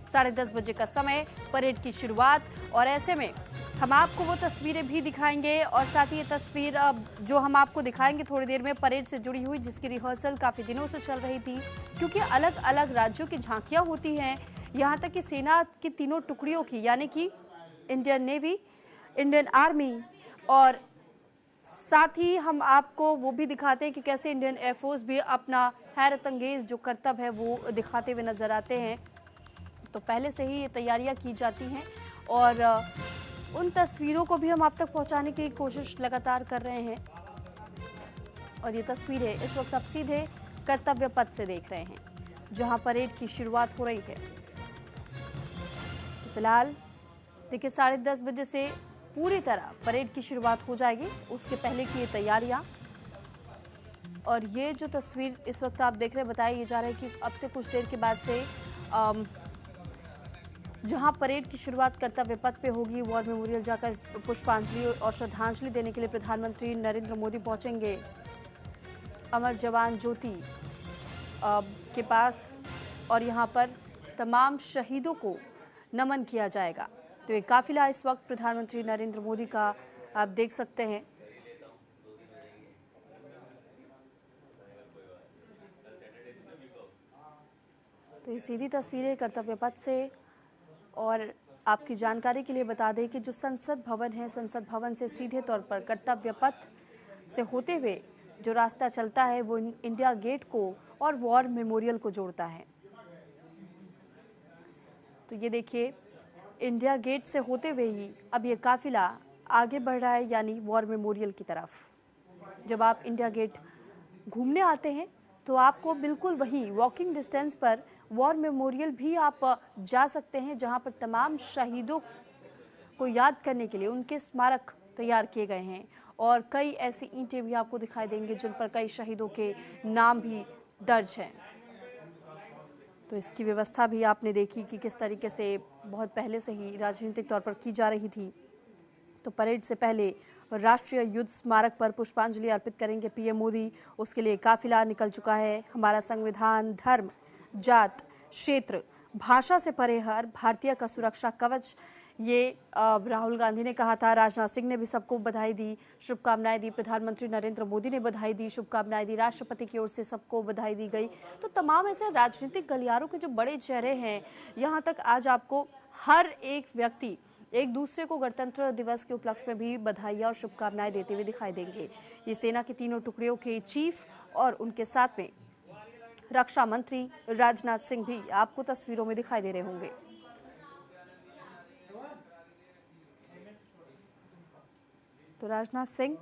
10:30 बजे का समय, परेड की शुरुआत। और ऐसे में हम आपको वो तस्वीरें भी दिखाएंगे और साथ ही ये तस्वीर जो हम आपको दिखाएंगे थोड़ी देर में परेड से जुड़ी हुई, जिसकी रिहर्सल काफ़ी दिनों से चल रही थी, क्योंकि अलग अलग राज्यों की झांकियां होती हैं। यहाँ तक कि सेना की तीनों टुकड़ियों की, यानी कि इंडियन नेवी, इंडियन आर्मी और साथ ही हम आपको वो भी दिखाते हैं कि कैसे इंडियन एयरफोर्स भी अपना हैरत अंगेज जो कर्तव्य है वो दिखाते हुए नजर आते हैं। तो पहले से ही ये तैयारियां की जाती हैं और उन तस्वीरों को भी हम आप तक पहुंचाने की कोशिश लगातार कर रहे हैं। और ये तस्वीरें इस वक्त आप सीधे कर्तव्य पथ से देख रहे हैं, जहां परेड की शुरुआत हो रही है। फिलहाल देखिए 10:30 बजे से पूरी तरह परेड की शुरुआत हो जाएगी, उसके पहले की ये तैयारियां। और ये जो तस्वीर इस वक्त आप देख रहे हैं, बताया जा रहा है कि अब से कुछ देर के बाद से जहां परेड की शुरुआत कर्तव्य पथ पे होगी, वॉर मेमोरियल जाकर पुष्पांजलि और श्रद्धांजलि देने के लिए प्रधानमंत्री नरेंद्र मोदी पहुंचेंगे अमर जवान ज्योति के पास, और यहां पर तमाम शहीदों को नमन किया जाएगा। तो ये काफिला इस वक्त प्रधानमंत्री नरेंद्र मोदी का आप देख सकते हैं। तो ये सीधी तस्वीरें कर्तव्य पथ से। और आपकी जानकारी के लिए बता दें कि जो संसद भवन है, संसद भवन से सीधे तौर पर कर्तव्य पथ से होते हुए जो रास्ता चलता है वो इंडिया गेट को और वॉर मेमोरियल को जोड़ता है। तो ये देखिए इंडिया गेट से होते हुए ही अब ये काफिला आगे बढ़ रहा है, यानी वॉर मेमोरियल की तरफ। जब आप इंडिया गेट घूमने आते हैं तो आपको बिल्कुल वही वॉकिंग डिस्टेंस पर वॉर मेमोरियल भी आप जा सकते हैं, जहां पर तमाम शहीदों को याद करने के लिए उनके स्मारक तैयार किए गए हैं। और कई ऐसी ईंटें भी आपको दिखाई देंगी जिन पर कई शहीदों के नाम भी दर्ज हैं। तो इसकी व्यवस्था भी आपने देखी कि किस तरीके से बहुत पहले से ही राजनीतिक तौर पर की जा रही थी। तो परेड से पहले राष्ट्रीय युद्ध स्मारक पर पुष्पांजलि अर्पित करेंगे पीएम मोदी। उसके लिए काफिला निकल चुका है। हमारा संविधान धर्म, जात, क्षेत्र, भाषा से परे हर भारतीय का सुरक्षा कवच, ये राहुल गांधी ने कहा था। राजनाथ सिंह ने भी सबको बधाई दी, शुभकामनाएं दी। प्रधानमंत्री नरेंद्र मोदी ने बधाई दी, शुभकामनाएं दी। राष्ट्रपति की ओर से सबको बधाई दी गई। तो तमाम ऐसे राजनीतिक गलियारों के जो बड़े चेहरे हैं, यहाँ तक आज आपको हर एक व्यक्ति एक दूसरे को गणतंत्र दिवस के उपलक्ष्य में भी बधाइयां और शुभकामनाएं देते हुए दिखाई देंगे। ये सेना की तीनों टुकड़ियों के चीफ और उनके साथ में रक्षा मंत्री राजनाथ सिंह भी आपको तस्वीरों में दिखाई दे रहे होंगे। तो राजनाथ सिंह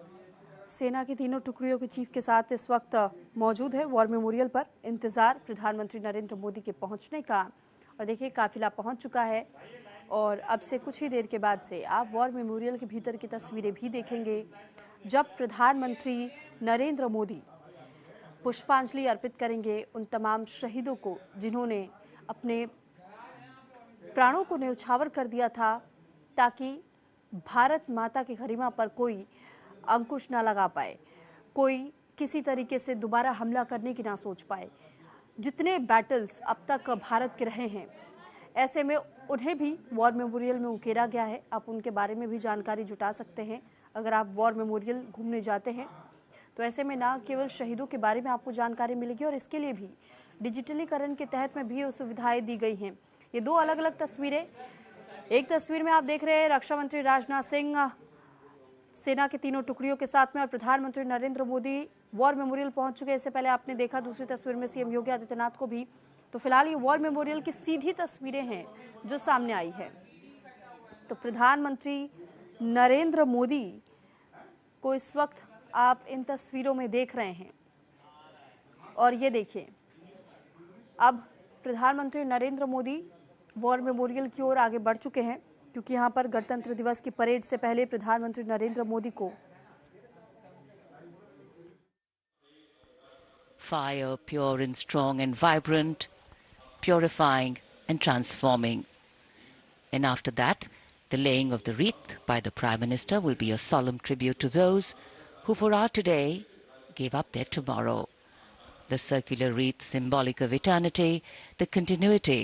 सेना की तीनों टुकड़ियों के चीफ के साथ इस वक्त मौजूद है वॉर मेमोरियल पर। इंतजार प्रधानमंत्री नरेंद्र मोदी के पहुंचने का। और देखिए काफिला पहुंच चुका है और अब से कुछ ही देर के बाद से आप वॉर मेमोरियल के भीतर की तस्वीरें भी देखेंगे, जब प्रधानमंत्री नरेंद्र मोदी पुष्पांजलि अर्पित करेंगे उन तमाम शहीदों को जिन्होंने अपने प्राणों को न्यौछावर कर दिया था, ताकि भारत माता की गरिमा पर कोई अंकुश ना लगा पाए, कोई किसी तरीके से दोबारा हमला करने की ना सोच पाए। जितने बैटल्स अब तक भारत के रहे हैं, ऐसे में उन्हें भी वॉर मेमोरियल में उकेरा गया है। आप उनके बारे में भी जानकारी जुटा सकते हैं अगर आप वॉर मेमोरियल घूमने जाते हैं। तो ऐसे में ना केवल शहीदों के बारे में आपको जानकारी मिलेगी, और इसके लिए भी डिजिटलीकरण के तहत में भी सुविधाएं दी गई हैं। ये दो अलग अलग तस्वीरें, एक तस्वीर में आप देख रहे हैं रक्षा मंत्री राजनाथ सिंह सेना की तीनों टुकड़ियों के साथ में, और प्रधानमंत्री नरेंद्र मोदी वॉर मेमोरियल पहुंच चुके हैं। इससे पहले आपने देखा दूसरी तस्वीर में सीएम योगी आदित्यनाथ को भी। तो फिलहाल ये वॉर मेमोरियल की सीधी तस्वीरें हैं जो सामने आई है। तो प्रधानमंत्री नरेंद्र मोदी को इस वक्त आप इन तस्वीरों में देख रहे हैं। और ये देखिए अब प्रधानमंत्री नरेंद्र मोदी वॉर मेमोरियल की ओर आगे बढ़ चुके हैं, क्योंकि यहाँ पर गणतंत्र दिवस की परेड से पहले प्रधानमंत्री नरेंद्र मोदी को fire pure and strong and vibrant, purifying and transforming. And after that, the laying of the wreath by the Prime Minister will be a solemn tribute to those who for our today gave up their tomorrow. The circular wreath symbolic of eternity, the continuity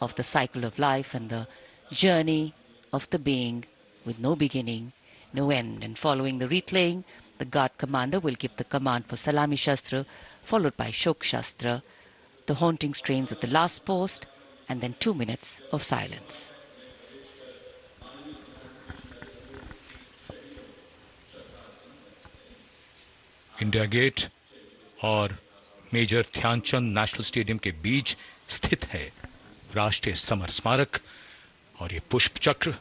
of the cycle of life and the journey of the being with no beginning, no end. And following the replaying, the guard commander will give the command for Salami Shastra, followed by Shok Shastra, the haunting strains of the last post, and then 2 minutes of silence. India Gate और major Dhyanchand national stadium के बीच स्थित है राष्ट्रीय summer स्मारक और ये पुष्प चक्र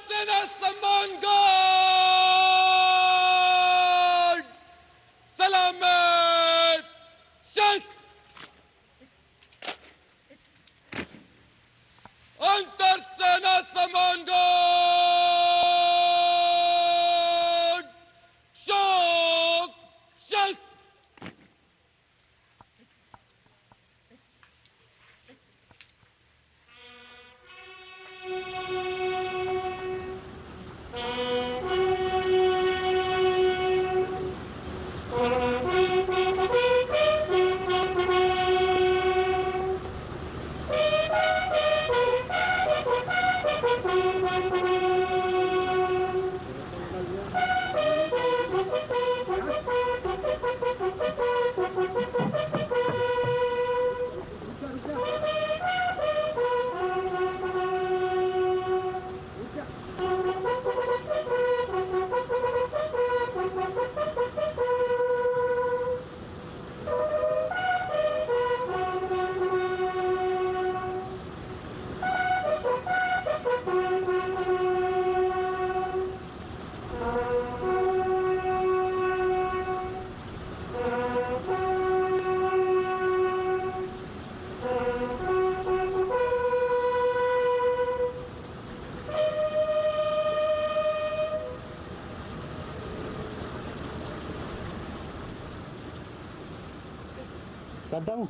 Seina Samman Guard! Salamat! Shast! Antar Seina Samman Guard! Shok! Shast! करता हूँ।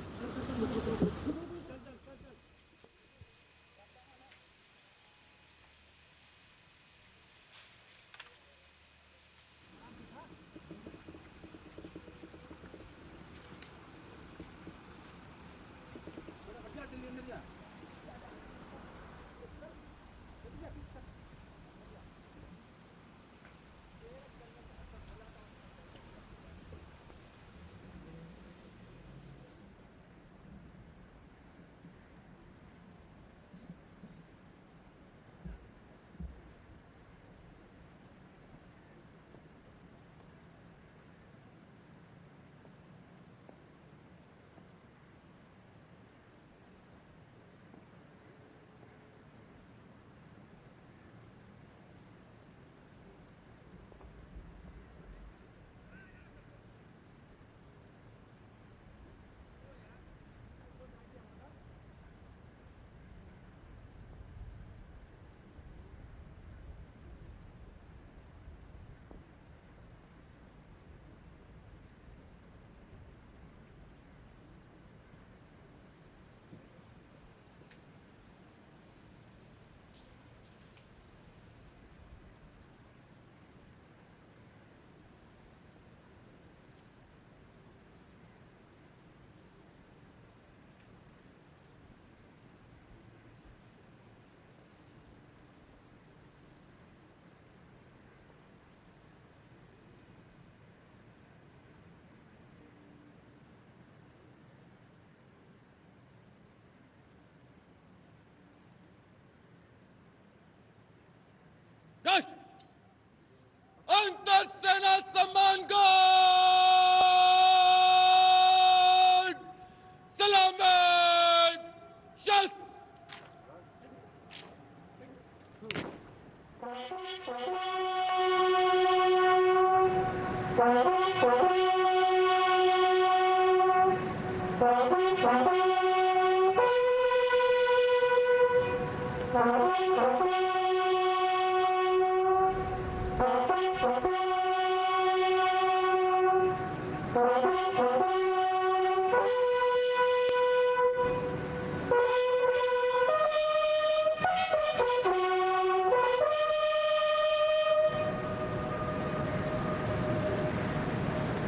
Antar Seina Samman Guard!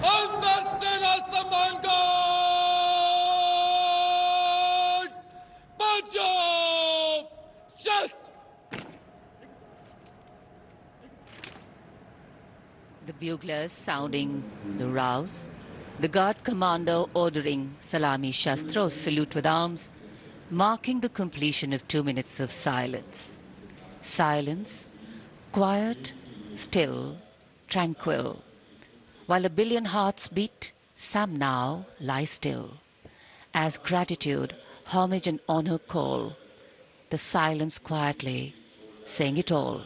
अंतर सेना सम्मान गार्ड पंजाब शस्त्र The buglers sounding the rouse, the guard commander ordering Salami Shastros salute with arms, marking the completion of 2 minutes of silence. Silence, quiet, still, tranquil. While a billion hearts beat, some now lie still. As gratitude, homage and honor call, the silence quietly, saying it all.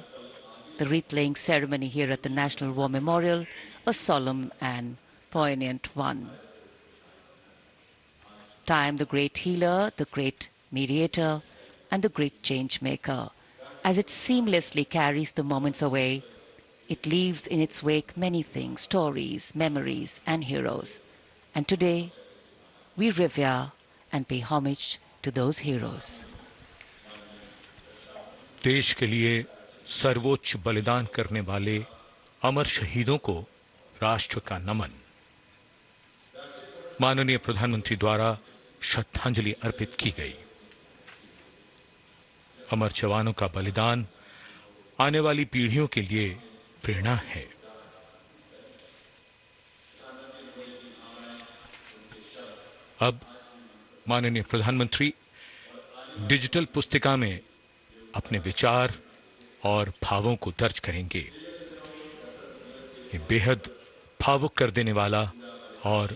The wreath-laying ceremony here at the National War Memorial, a solemn and poignant one. Time, the great healer, the great mediator, and the great change maker. As it seamlessly carries the moments away, it leaves in its wake many things, stories, memories, and heroes. And today, we revere and pay homage to those heroes. देश के लिए सर्वोच्च बलिदान करने वाले अमर शहीदों को राष्ट्र का नमन। माननीय प्रधानमंत्री द्वारा श्रद्धांजलि अर्पित की गई। अमर जवानों का बलिदान आने वाली पीढ़ियों के लिए प्रेरणा है। अब माननीय प्रधानमंत्री डिजिटल पुस्तिका में अपने विचार और भावों को दर्ज करेंगे। ये बेहद भावुक कर देने वाला और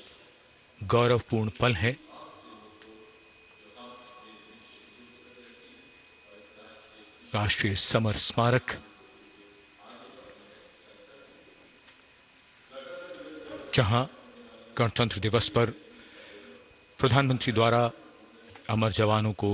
गौरवपूर्ण पल है। राष्ट्रीय समर स्मारक जहां गणतंत्र दिवस पर प्रधानमंत्री द्वारा अमर जवानों को